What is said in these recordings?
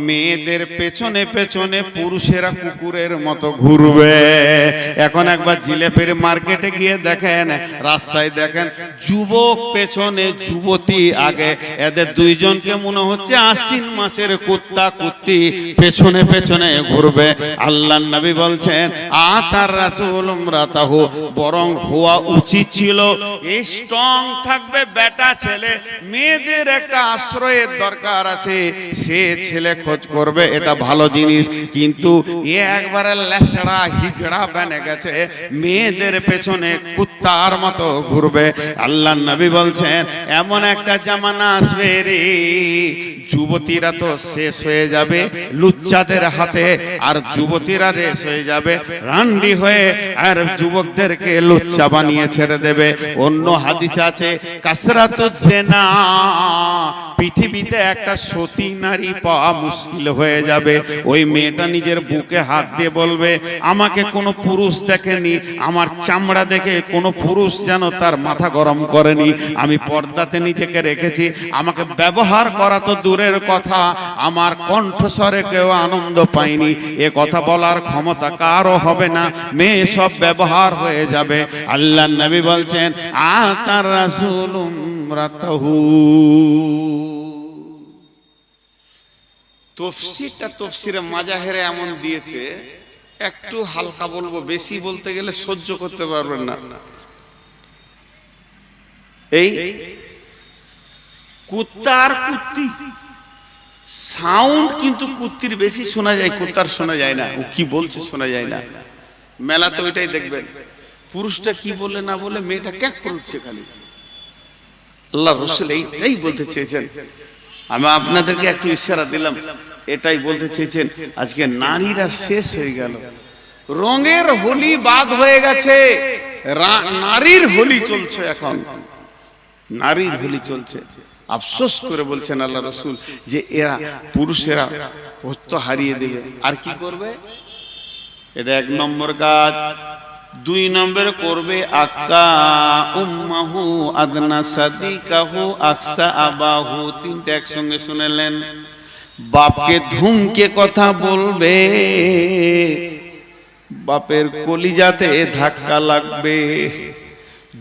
মেয়েদের পেছনে পেছনে পুরুষেরা কুকুরের মতো ঘুরবে। এখন একবার জিলেপের মার্কেটে গিয়ে দেখেন, রাস্তায় দেখেন যুবক পেছনে যুবতী আগে, এদের দুইজনকে মনে হচ্ছে আশ্বিন মাসের কুত্তা কুত্তি পেছনে পেছনে ঘুরবে। আল্লাহর নবী বলছেন আতার রাসূল উমরাতাহু, বরং হওয়া উচিত ছিল স্ট্রং থাকবে বেটা ছেলে, মেয়েদের একটা আশ্রয়ের দরকার আছে, সে ছেলে খোঁজ করবে, এটা ভালো জিনিস। কিন্তু এ একবারে লেসড়া হিজড়া বেনে গেছে, মেয়েদের পেছনে কুত্তার মতো ঘুরবে। আল্লাহর নবী বলছেন এমন একটা জামানা আসবে রে, যুবতীরা তো শেষ হয়ে যাবে লুচ্চাদের হাতে, আর যুবতীরা শেষ হয়ে যাবে রান্ডি হয়ে, আর যুবকদেরকে লুচ্চা বানিয়ে ছেড়ে দেবে। অন্য হাদিস আছে কাসরাতুজ জিনা, পৃথিবীতে একটা সতী নারী পাওয়া মুশকিল হয়ে যাবে। ওই মেয়েটা নিজের বুকে হাত দিয়ে বলবে আমাকে কোনো পুরুষ দেখেনি, আমার চামড়া দেখে কোনো পুরুষ যেন তার মাথা গরম করেনি, আমি পর্দাতে নিজেকে রেখেছি, আমাকে ব্যবহার করা তো দূরের কথা, আমার কণ্ঠস্বরে কেউ আনন্দ পায়নি, এ কথা বলার ক্ষমতা কারও হবে না, মেয়ে সব ব্যবহার হয়ে যাবে। আল্লাহর নবী বলছেন আতার রাসূল উমরাতাহু। তফসিরে মাজাহেরে এমন দিয়েছে, একটু হালকা বলবো, বেশি বলতে গেলে সহ্য করতে পারবেন না। এই কুত্তার কুত্তি সাউন্ড কিন্তু কুত্তির বেশি শোনা যায়, কুত্তার শোনা যায় না, ও কি বলছে শোনা যায় না। মেলা তো ওইটাই দেখবেন, পুরুষটা কি বলে না বলে মেয়েটা ক্যাক করছে খালি। আল্লাহ রাসূল এইটাই বলতে চেয়েছেন, আমি আপনাদেরকে একটু ইশারা দিলাম, এটাই বলতে চেয়েছেন আজকে নারীরা শেষ হয়ে গেল, রঙের হোলি বাদ হয়ে গেছে, নারীর হোলি চলছে, এখন নারীর হোলি চলছে। আফসোস করে বলছেন আল্লাহ রাসূল যে এরা পুরুষেরা পত্য হারিয়ে দেবে, আর কি করবে? এটা এক নম্বর কাজ। দুই নম্বরে করবে আক্কা উম্মাহু আদনা সাদিকাহু আকসা আবাহু, তিনটা একসঙ্গে শুনেলেন। বাপকে ধুমকে কথা বলবে, বাপের কলিজাতে ধাক্কা লাগবে।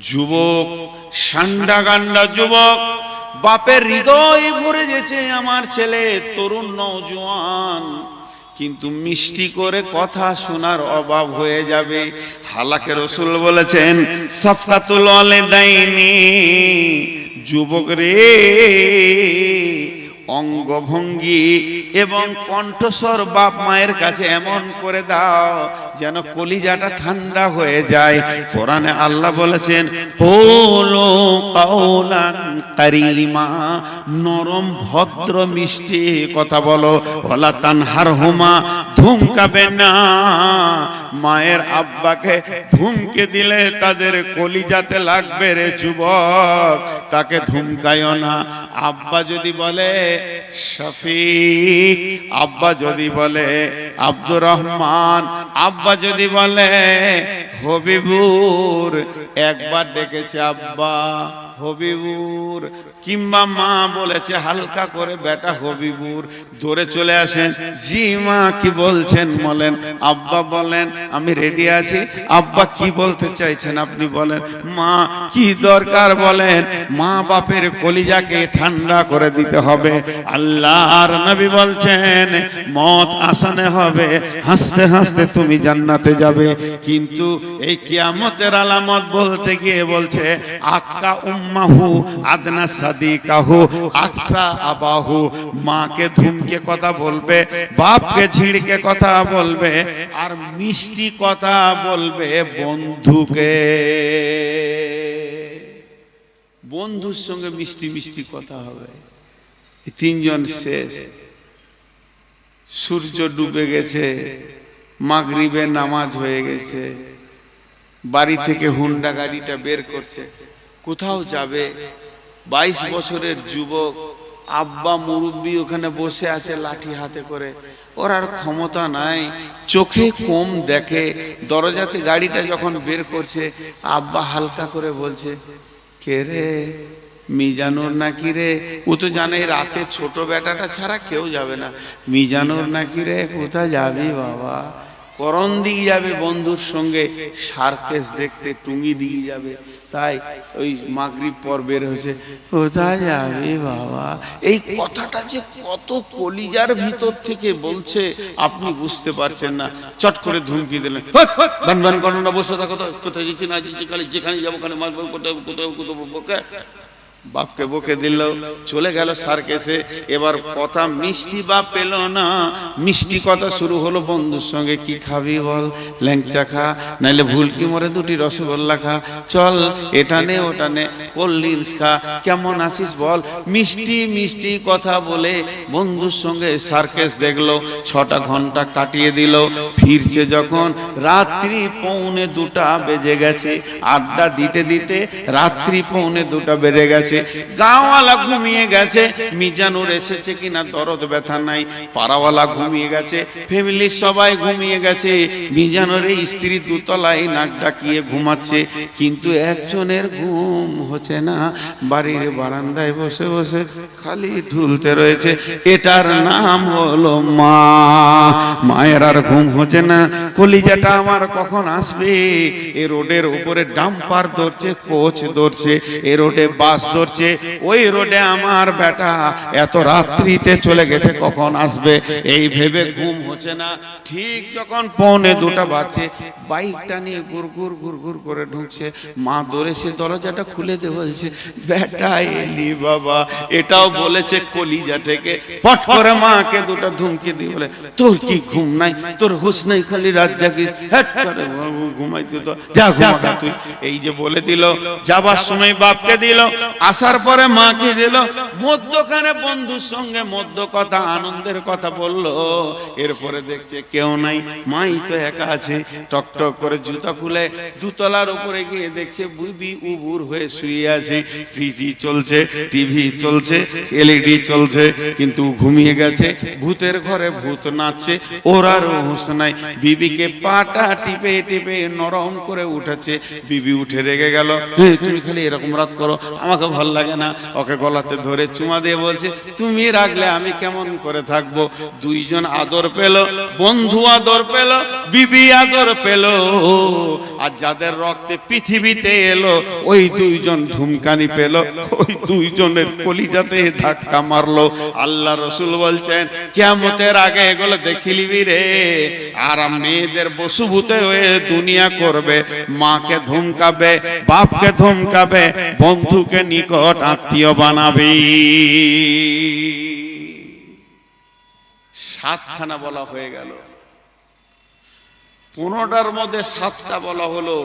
যুবক সান্ডা গান্ডা যুবক, বাপের হৃদয় ভরে গেছে আমার ছেলে তরুণ নওজোয়ান, কিন্তু মিষ্টি করে কথা শোনার অভাব হয়ে যাবে। হালাকে রাসূল বলেছেন সাফকাতুল ওয়ালিদাইনি, যুবক রে অঙ্গভঙ্গি এবং কণ্ঠস্বর বাপ মায়ের কাছে এমন করে দাও যেন কলিজাটা ঠান্ডা হয়ে যায়। কোরআনে আল্লাহ বলেছেন কুলু কাওলান কারীমা, নরম ভদ্র মিষ্টি কথা বলো। ওয়ালা তানহারহুমা, ধমকাবে না। মায়ের আব্বাকে ধমকে দিলে তাদের কলিজাতে লাগবে রে যুবক, তাকে ধমকায়ও না। আব্বা যদি বলে শফিক, আব্বা যদি বলে আব্দুর রহমান, আব্বা যদি বলে হবিবুর, একবার ডেকেছে আব্বা হবিবুর, কিংবা মা বলেছে হালকা করে বেটা হবিবুর, দৌড়ে চলে আসেন, জি মা কি বলছেন বলেন। আব্বা বলেন আমি রেডি আছি। আব্বা কি বলতে চাইছেন আপনি বলেন। মা কি দরকার বলেন। মা বাপের কলিজাকে ঠান্ডা করে দিতে হবে। আল্লাহর নবী বলছেন মত আসানে হবে, হাসতে হাসতে তুমি জান্নাতে যাবে। কিন্তু এই কিয়ামতের আলামত বলতে গিয়ে বলছে আক্কা উম্মাহু আদনা সাদিকাহু আকসা আবাহু, মাকে ধুমকে কথা বলবে, বাপকে ঝিড়কে কথা বলবে, আর মিষ্টি কথা বলবে বন্ধুকে। বন্ধুর সঙ্গে মিষ্টি মিষ্টি কথা হবে। তিনজন শেষ। সূর্য ডুবে গেছে, মাগরিবে নামাজ হয়ে গেছে, বাড়ি থেকে হুন্ডা গাড়িটা বের করছে, কোথাও যাবে। 22 বছরের যুবক, আব্বা মুরব্বী ওখানে বসে আছে লাঠি হাতে করে, ওর আর ক্ষমতা নাই, চোখে কম দেখে। দরজাতে গাড়িটা যখন বের করছে, আব্বা হালকা করে বলছে কে রে। মিজানুর নাকি রে, ও তো জানে রাতে ছোট বেটাটা ছাড়া কেউ যাবে না। মিজানুর নাকি রে, কোথায় যাবি বাবা? করণ দিকে যাবে বন্ধুর সঙ্গে সার্কেস দেখতে, টুঙ্গি দিকে যাবে। তাই ওই মাগরিব পর বের হয়েছে, কোথায় যাবে বাবা? এই কথাটা যে কত কলিজার ভিতর থেকে বলছে আপনি বুঝতে পারছেন না। চট করে ধুমকি দিলেন, বান বান করো না, বসে থাকো। কোথায় যাচ্ছি না যাচ্ছি, খালি যেখানে যাবো ওখানে মারবো, কোথায় কোথায় কোথাও। বাপকে বকে দিল, চলে গেল সার্কেসে। এবার কথা মিষ্টি বাপ পেল না, মিষ্টি কথা শুরু হলো বন্ধুর সঙ্গে। কি খাবি বল? ল্যাংচা খা, নাইলে ভুলকি মরে দুটি রসগোল্লা খা, চল এটা নে ওটা নে, কোল্ড ড্রিঙ্কস খা, কেমন আছিস বল। মিষ্টি মিষ্টি কথা বলে বন্ধুর সঙ্গে সার্কেস দেখলো। 6টা ঘন্টা কাটিয়ে দিল। ফিরছে যখন রাত্রি 1:45 বেজে গেছে। আড্ডা দিতে দিতে রাত্রি 1:45 বেজে গেছে। গাঁওয়ালা ঘুমিয়ে গেছে, মিজানুর এসেছে কিনা দরদ ব্যথা নাই। পাড়াওয়ালা ঘুমিয়ে গেছে, ফ্যামিলির সবাই ঘুমিয়ে গেছে। মিজানুর স্ত্রী দুতলায় নাক ডাকিয়ে ঘুমাচ্ছে, কিন্তু একজনের ঘুম হচ্ছে না। বাড়ির বারান্দায় বসে বসে খালি ঢুলতে রয়েছে। এটার নাম হলো মা। মায়ের আর ঘুম হচ্ছে না। কলিজাটা আমার কখন আসবে? এ রোডের উপরে ডাম্পার ধরছে, কোচ ধরছে, এ রোডে বাস ধরছে, ওই রোডে আমার বেটা এত রাত্রিতে চলে গেছে, কখন আসবে? এই ভেবে ঘুম হচ্ছে না। ঠিক যখন 1:45 বাজছে, বাইকটা নিয়ে গুড়গুড় গুড়গুড় করে ঢুকছে। মা দৌড়েছে, দরজাটা খুলে দে বলছে। বেটা এলি বাবা, এটাও বলেছে কলিজা থেকে। ফট করে মাকে দুটো ধুমকি দিয়ে বলে, তোর কি ঘুম নাই? তোর হুঁশ নাই, খালি রাত জাগিস। হ্যাট করে ঘুমাইতে তো যা, ঘুমাকা তুই। এই যে বলে দিল। যাবার সময় বাপকে দিল, আসার পরে মাকে দিল। মধ্যখানে বন্ধুর সঙ্গে মধ্য কথা, আনন্দের কথা বললো। এরপরে দেখছে কেউ নাই, মাই তো একা আছে। টক টক করে জুতা খুলে দুতলার উপরে গিয়ে দেখছে বুবি উবুর হয়ে শুয়ে আছে। টিভি চলছে, টিভি চলছে, এলইডি চলছে, কিন্তু ঘুমিয়ে গেছে। ভূতের ঘরে ভূত নাচছে, ওর আর হুঁশ নাই। বিবিকে পাটা টিপে টিপে নরম করে উঠেছে। বিবি উঠে রেগে গেল, তুমি খালি এরকম রাত করো, আমাকে ভাল লাগে না। ওকে গলাতে ধরে চুমা দিয়ে বলছে, তুমি রাখলে আমি কেমন করে থাকবো? দুইজন আদর পেল, বন্ধু আদর পেল, বিবি আদর পেল। আর যাদের রক্তে পৃথিবীতে এলো, ওই দুইজন ধুমকানি পেল, ওই দুইজনের কলিজাতে ধাক্কা মারলো। আল্লাহ রসুল বলছেন, কিয়ামতের আগে এগুলো দেখিলিবি রে। আর মেয়েদের বসুভূতে হয়ে দুনিয়া করবে, মাকে ধুমকাবে, বাপকে ধুমকাবে, বন্ধুকে নিকট আত্মীয় বানাবি। 7খানা বলা হয়ে গেল, 15টার মধ্যে 7টা বলা হলো।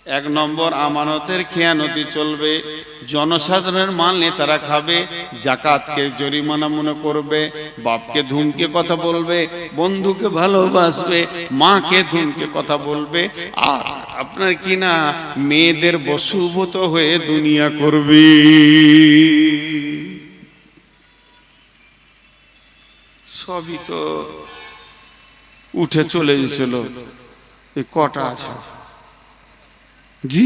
1 নম্বর, আমানতের খেয়ানতি চলবে, জনসাধারণের মাল নেতারা খাবে, জাকাতকে জরিমানা মনে করবে, বাপকে ধুমকে কথা বলবে, বন্ধুকে ভালোবাসবে, মাকে ধুমকে কথা বলবে, আর আপনার কি না মেয়েদের বশীভূত হয়ে দুনিয়া করবে। সবই তো উঠে চলে গেছিল। এই কটা আছে জি,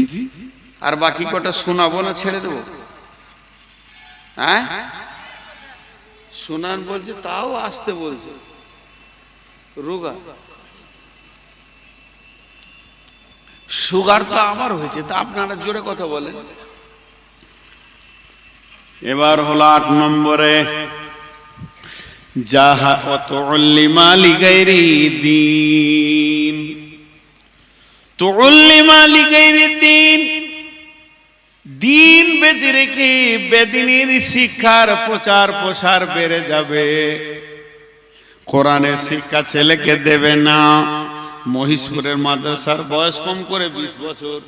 আর বাকি কটা শোনাবো না ছেড়ে দেবো? হ্যাঁ শোনান বলছে, তাও আসতে বলছে। রোগা সুগার তো আমার হয়েছে, তা আপনারা জোরে কথা বলেন। এবার হলো 8 নম্বরে, যাহা অতুল্লিমা লিগাইরি দ্বীন, তুল্লিমা লিগাইরি দ্বীন, দিন বেঁধে রেখে বেদিনীর শিক্ষার প্রচার প্রসার বেড়ে যাবে। কোরআনের শিক্ষা ছেলেকে দেবে না। মহিষপুরের মাদ্রাসার বয়স কম করে 20 বছর,